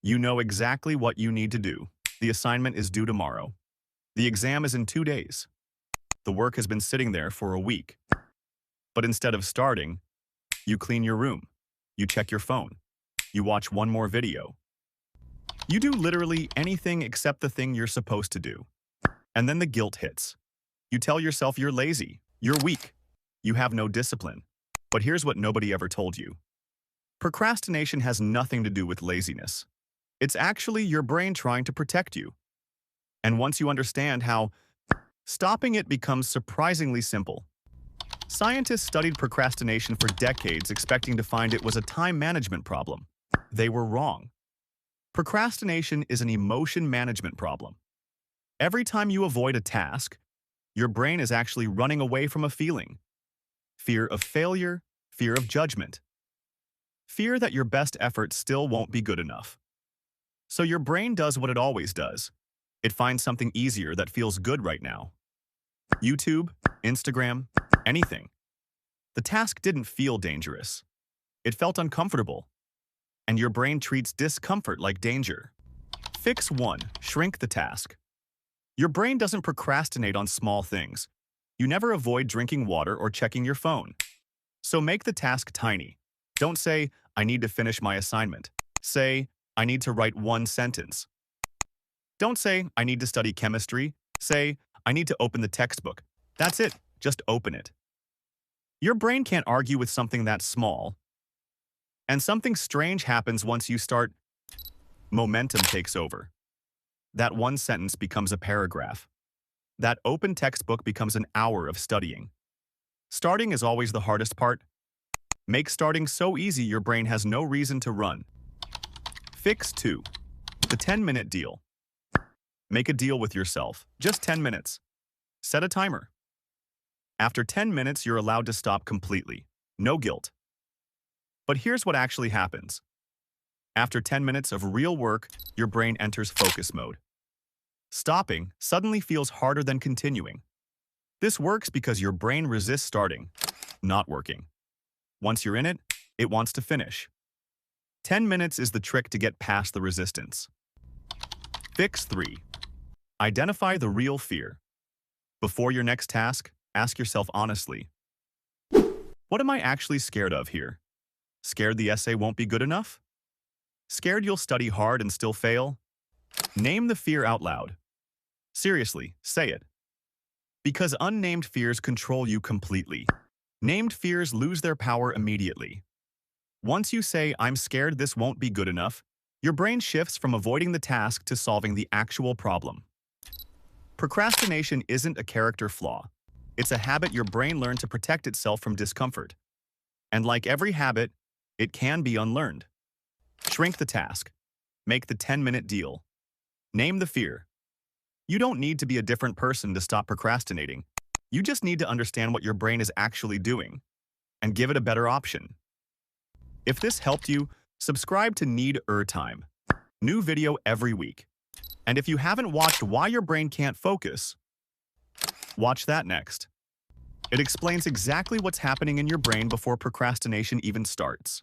You know exactly what you need to do. The assignment is due tomorrow. The exam is in 2 days. The work has been sitting there for a week. But instead of starting, you clean your room. You check your phone. You watch one more video. You do literally anything except the thing you're supposed to do. And then the guilt hits. You tell yourself you're lazy, you're weak, you have no discipline. But here's what nobody ever told you. Procrastination has nothing to do with laziness. It's actually your brain trying to protect you. And once you understand how, stopping it becomes surprisingly simple. Scientists studied procrastination for decades expecting to find it was a time management problem. They were wrong. Procrastination is an emotion management problem. Every time you avoid a task, your brain is actually running away from a feeling. Fear of failure, fear of judgment. Fear that your best effort still won't be good enough. So your brain does what it always does. It finds something easier that feels good right now. YouTube, Instagram, anything. The task didn't feel dangerous. It felt uncomfortable. And your brain treats discomfort like danger. Fix 1. Shrink the task. Your brain doesn't procrastinate on small things. You never avoid drinking water or checking your phone. So make the task tiny. Don't say, I need to finish my assignment. Say, I need to write 1 sentence. Don't say, I need to study chemistry. Say, I need to open the textbook. That's it. Just open it. Your brain can't argue with something that small. And something strange happens once you start. Momentum takes over. That 1 sentence becomes a paragraph. That open textbook becomes an hour of studying. Starting is always the hardest part. Make starting so easy your brain has no reason to run. Fix 2. The 10-minute deal. Make a deal with yourself. Just 10 minutes. Set a timer. After 10 minutes, you're allowed to stop completely. No guilt. But here's what actually happens. After 10 minutes of real work, your brain enters focus mode. Stopping suddenly feels harder than continuing. This works because your brain resists starting, not working. Once you're in it, it wants to finish. 10 minutes is the trick to get past the resistance. Fix 3. Identify the real fear. Before your next task, ask yourself honestly, what am I actually scared of here? Scared the essay won't be good enough? Scared you'll study hard and still fail? Name the fear out loud. Seriously, say it. Because unnamed fears control you completely. Named fears lose their power immediately. Once you say, I'm scared this won't be good enough, your brain shifts from avoiding the task to solving the actual problem. Procrastination isn't a character flaw. It's a habit your brain learned to protect itself from discomfort. And like every habit, it can be unlearned. Shrink the task. Make the 10-minute deal. Name the fear. You don't need to be a different person to stop procrastinating. You just need to understand what your brain is actually doing and give it a better option. If this helped you, subscribe to Need Time. New video every week. And if you haven't watched Why Your Brain Can't Focus, watch that next. It explains exactly what's happening in your brain before procrastination even starts.